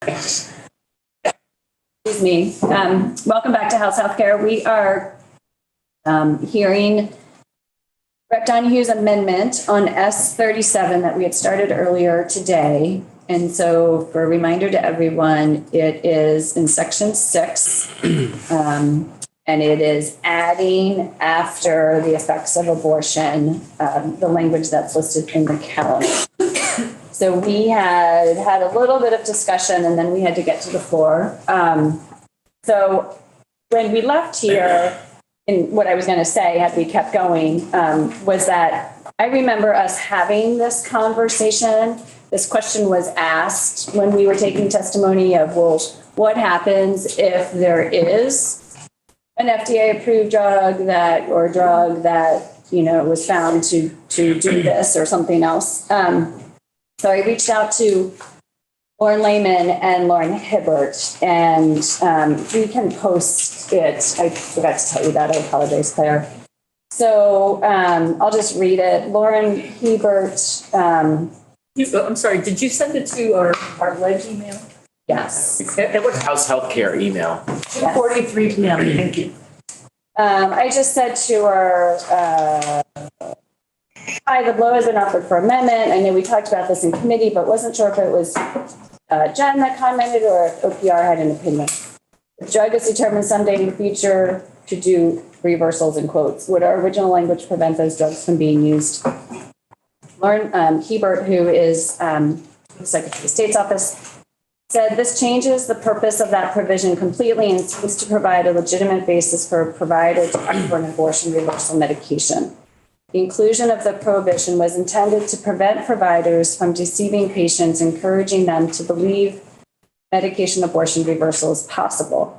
Excuse me. Welcome back to House Healthcare. We are hearing Rep. Donahue's amendment on S37 that we had started earlier today. And so for a reminder to everyone, it is in section 6, and it is adding after the effects of abortion, the language that's listed in the calendar. So we had a little bit of discussion and then we had to get to the floor. So when we left here, and what I was going to say had we kept going, was that I remember us having this conversation. This question was asked when we were taking testimony of, well, what happens if there is an FDA-approved drug that was found to do this or something else. So I reached out to Lauren Lehman and Lauren Hibbert, and we can post it. I forgot to tell you that. I apologize, Claire. So I'll just read it. Lauren Hibbert. I'm sorry, did you send it to our ledge email? Yes. It was House Healthcare email. 43 p.m. Thank you. I just said to her, hi, the blow has been offered for amendment. I know we talked about this in committee, but wasn't sure if it was Jen that commented or if OPR had an opinion. The drug is determined someday in the future to do reversals in quotes. Would our original language prevent those drugs from being used? Lauren Hibbert, who is the Secretary of State's office, said this changes the purpose of that provision completely and seems to provide a legitimate basis for a provider to offer an abortion reversal medication. The inclusion of the prohibition was intended to prevent providers from deceiving patients, encouraging them to believe medication abortion reversal is possible.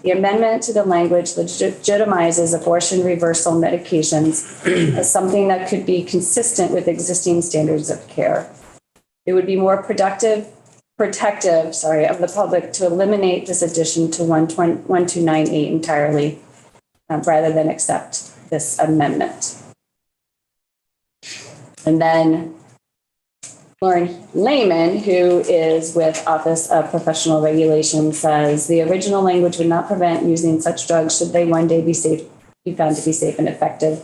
The amendment to the language legitimizes abortion reversal medications as something that could be consistent with existing standards of care. It would be more protective of the public to eliminate this addition to 1298 entirely, rather than accept this amendment. And then Lauren Lehman, who is with Office of Professional Regulation, says the original language would not prevent using such drugs should they one day be found to be safe and effective.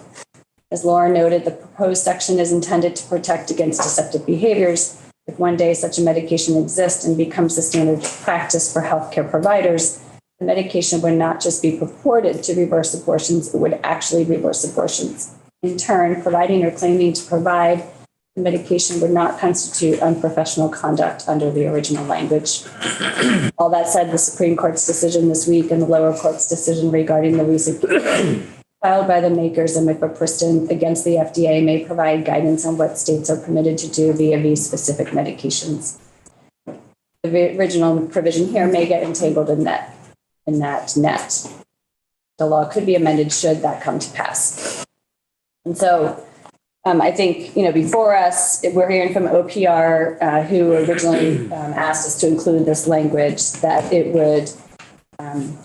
As Laura noted, the proposed section is intended to protect against deceptive behaviors. If one day such a medication exists and becomes the standard practice for healthcare providers, the medication would not just be purported to reverse abortions, it would actually reverse abortions. In turn, providing or claiming to provide the medication would not constitute unprofessional conduct under the original language. All that said, the Supreme Court's decision this week and the lower court's decision regarding the recent filed by the makers of mifepristone against the FDA may provide guidance on what states are permitted to do via these specific medications. The original provision here may get entangled in that net. The law could be amended should that come to pass. And so I think, before us, we're hearing from OPR, who originally asked us to include this language, that it would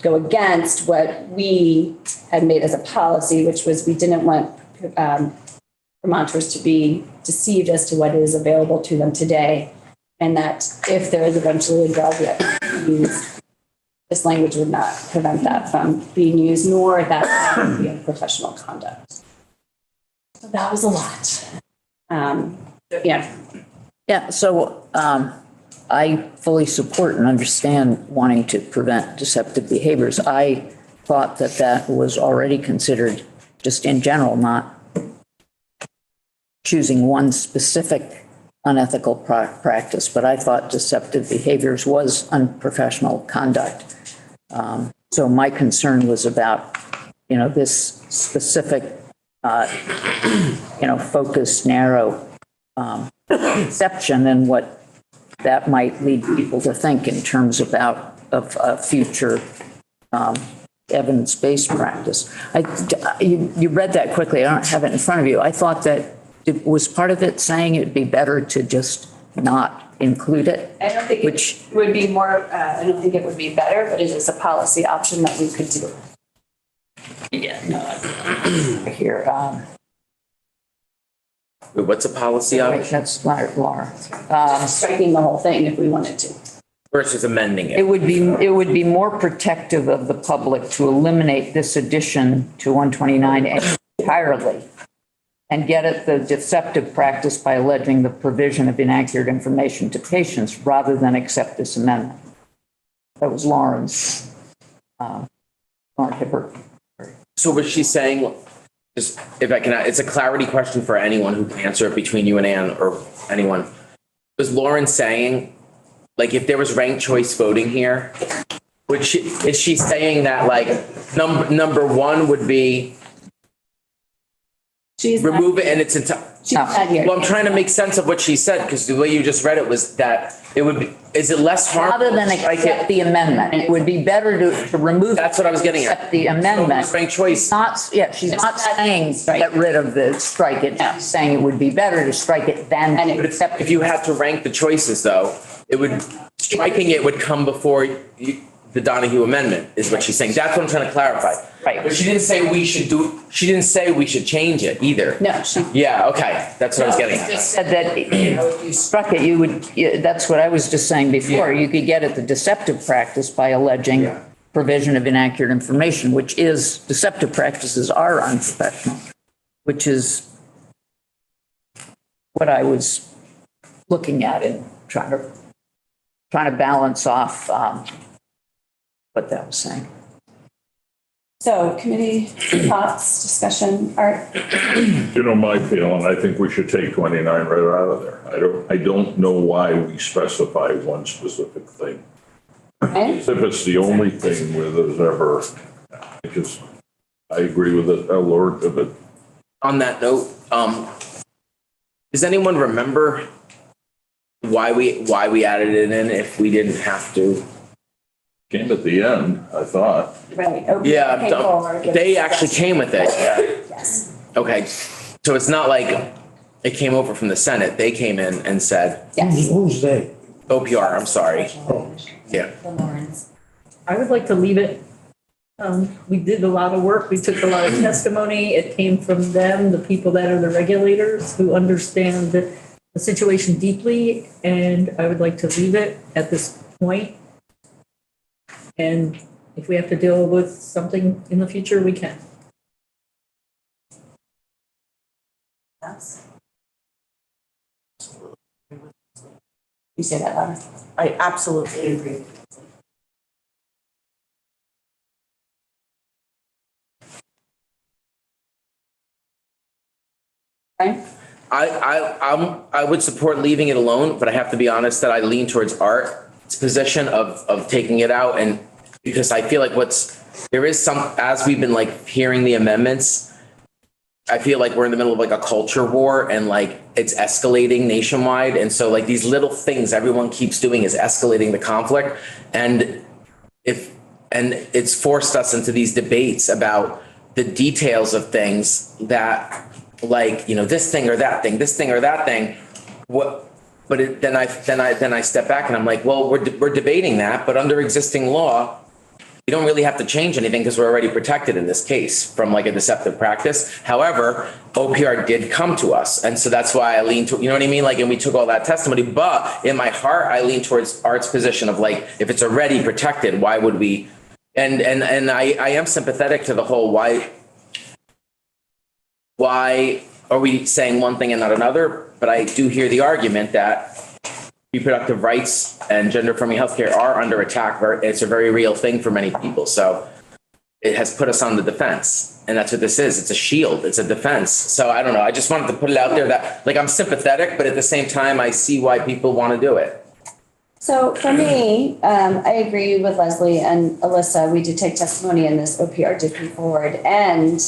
go against what we had made as a policy, which was we didn't want Vermonters to be deceived as to what is available to them today, and that if there is eventually a drug that used, this language would not prevent that from being used, nor that would be professional conduct. So that was a lot. Yeah, so I fully support and understand wanting to prevent deceptive behaviors. I thought that was already considered just in general, not choosing one specific unethical practice, but I thought deceptive behaviors was unprofessional conduct. So my concern was about, this specific, focused, narrow exception and what that might lead people to think in terms of future evidence-based practice. You read that quickly. I don't have it in front of you. I thought that was part of it saying it'd be better to just not include it. I don't think it would be more. I don't think it would be better, but it is a policy option that we could do. Yeah. No. Here. What's a policy option? That's Laura. Striking the whole thing if we wanted to. versus amending It it. would be more protective of the public to eliminate this addition to 129 entirely and get at the deceptive practice by alleging the provision of inaccurate information to patients rather than accept this amendment. That was Lauren Hibbert. So what she's saying, just if I can, it's a clarity question for anyone who can answer it between you and Ann or anyone. Was Lauren saying, like, if there was ranked choice voting here, is she saying that like number one would be She's not, remove it and it's she's not here. well, I'm trying to make sense of what she said because the way you just read it was that it would be, is it less harmful? Rather than to strike accept it? the amendment, it would be better to remove. That's what I was getting at. Accept the amendment. Ranked choice. She's not saying get rid of the strike it. She's saying it would be better to strike it than And But accept. if you had to rank the choices though, it would, striking it would come before the Donahue amendment is what she's saying. That's what I'm trying to clarify. Right. But she didn't say she didn't say we should change it either. No, she, Yeah, okay. That's what I was getting Just at. said that, if you struck it, you would, that's what I was just saying before. Yeah. You could get at the deceptive practice by alleging Yeah. provision of inaccurate information, which is, deceptive practices are unprofessional, which is what I was looking at and trying to balance off what that was saying. so committee thoughts, discussion, Art? You know, my feeling, I think we should take 29 right out of there. I don't know why we specify one specific thing. Okay. If it's the only thing where there's ever, because I agree with it, Lord, but On that note, does anyone remember why we added it in if we didn't have to? came at the end, I thought. Right. Okay, Yeah, okay, forward. they actually came with it. Yes. Okay, so it's not like it came over from the Senate. They came in and said, Yes. Who's they? OPR, I'm sorry. Yeah. I would like to leave it. We did a lot of work. We took a lot of testimony. It came from them, the people that are the regulators who understand the situation deeply. And I would like to leave it at this point. And if we have to deal with something in the future, we can. You say that louder. I absolutely agree. Right? I would support leaving it alone, but I have to be honest that I lean towards Art's position of taking it out. And because I feel like there is some, as we've been like hearing the amendments, I feel like we're in the middle of like a culture war and like it's escalating nationwide. And so like these little things everyone keeps doing is escalating the conflict. And it's forced us into these debates about the details of things that like, this thing or that thing, this thing or that thing. Then I step back and I'm like, well, we're debating that, but under existing law, we don't really have to change anything because we're already protected in this case from like a deceptive practice. However, OPR did come to us. And so that's why I lean to, you know what I mean? Like, and we took all that testimony, but in my heart, I lean towards Art's position of like, if it's already protected, why would we? And I am sympathetic to the whole why are we saying one thing and not another? But I do hear the argument that reproductive rights and gender-affirming healthcare are under attack. It's a very real thing for many people. So it has put us on the defense. And that's what this is. It's a shield. It's a defense. So I don't know. I just wanted to put it out there that like I'm sympathetic, but at the same time, I see why people want to do it. So for me, I agree with Leslie and Alyssa. We did take testimony in this. OPR did come forward. And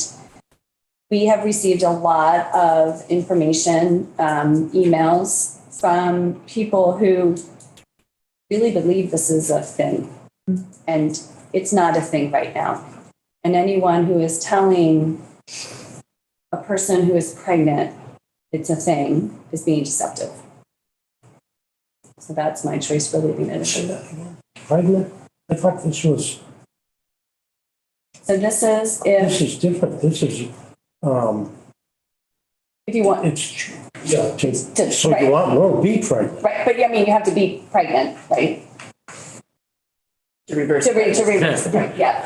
we have received a lot of information, emails from people who really believe this is a thing. And it's not a thing right now. And anyone who is telling a person who is pregnant it's a thing is being deceptive. So that's my choice for leaving it. Pregnant? I thought this was, So this is this if is different. This is, if you want, it's, yeah, To- so right. you want more, be pregnant. right, but I mean, you have to be pregnant, right? To reverse. To reverse the point, yeah.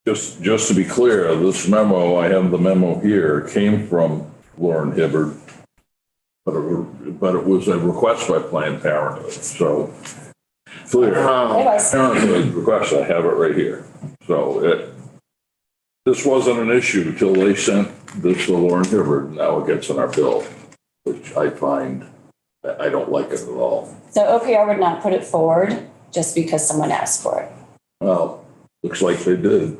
Just to be clear, this memo, I have the memo here, came from Lauren Hibbard, but it was a request by Planned Parenthood, so clear. It was. Parenthood request, I have it right here. So this wasn't an issue till they sent this to Lauren Hibbard, now it gets in our bill, which I find, I don't like it at all. So OPR would not put it forward just because someone asked for it. Well, looks like they did.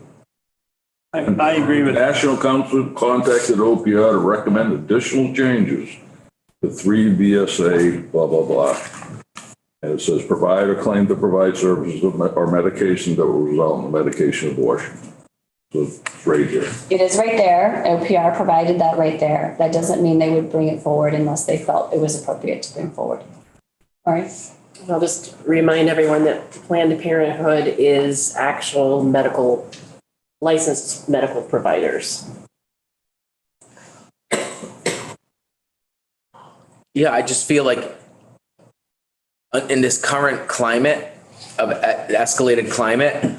I agree with that. National Council contacted OPR to recommend additional changes to 3 BSA, blah, blah, blah. And it says, provide or claim to provide services or medication that will result in a medication abortion. So it's right here. It is right there. OPR provided that right there. That doesn't mean they would bring it forward unless they felt it was appropriate to bring forward. All right. I'll just remind everyone that Planned Parenthood is actual licensed medical providers. Yeah, I just feel like in this current climate of escalated climate,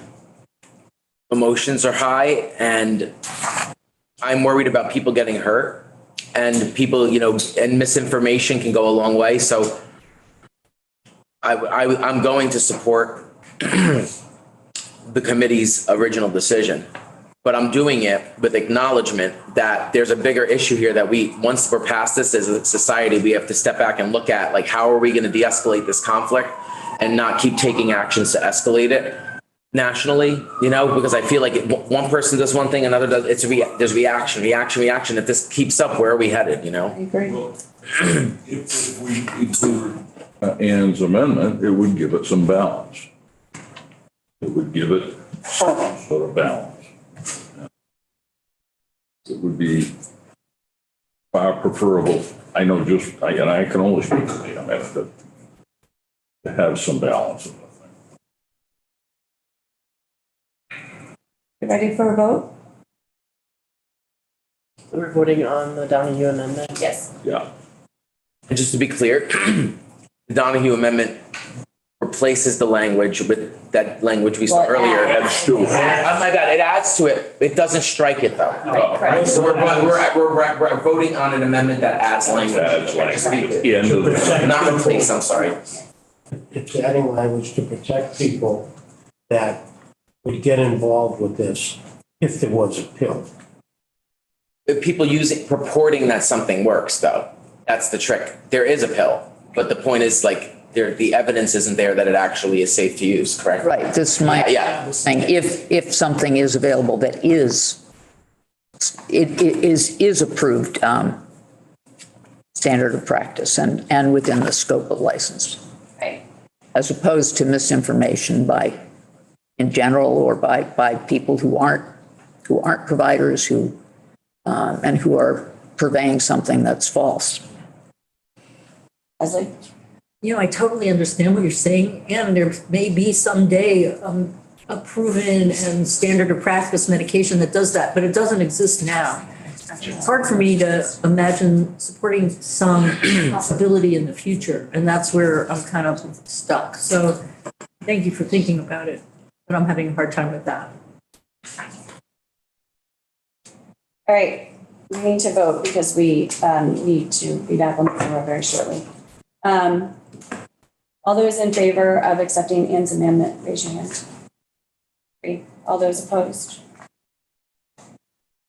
emotions are high and I'm worried about people getting hurt and people, and misinformation can go a long way. So I'm going to support the committee's original decision, but I'm doing it with acknowledgement that there's a bigger issue here that once we're past this as a society, we have to step back and look at, like, how are we going to de-escalate this conflict and not keep taking actions to escalate it nationally, because I feel like one person does one thing, another does, there's reaction. If this keeps up, where are we headed, I agree. If we include Ann's amendment, it would give it some balance. It would give it some sort of balance. It would be far preferable, I know and I can only speak to the amendment, to have some balance in the thing. You ready for a vote? We're voting on the Donahue amendment. Yes. Yeah. And just to be clear, the Donahue Amendment replaces the language with that language we saw Well, earlier. Adds to it. Oh my God, it adds to it. It doesn't strike it though. Correct. So we're voting on an amendment that adds language. Adds language. Just to be clear. The end of the. Not replace, I'm sorry. It's adding language to protect people that would get involved with this if there was a pill. If people purporting that something works though, that's the trick. There is a pill, but the point is the evidence isn't there that it actually is safe to use, correct? Right, this is my Yeah. thing. If something is available that is approved standard of practice and within the scope of license, Right. as opposed to misinformation in general or by people who aren't providers and who are purveying something that's false. Leslie? I totally understand what you're saying, and there may be someday a proven and standard of practice medication that does that, but it doesn't exist now. It's hard for me to imagine supporting some possibility in the future, and that's where I'm kind of stuck. So thank you for thinking about it, but I'm having a hard time with that. All right, we need to vote because we need to be back on the floor very shortly. All those in favor of accepting Ann's amendment, raise your hand. 3. All those opposed?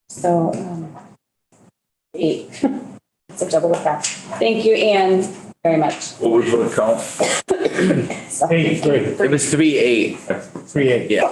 So 8. It's a double effect. Thank you, Ann, very much. What was the count? 8-3, It was 3-8. 3-8. Yeah.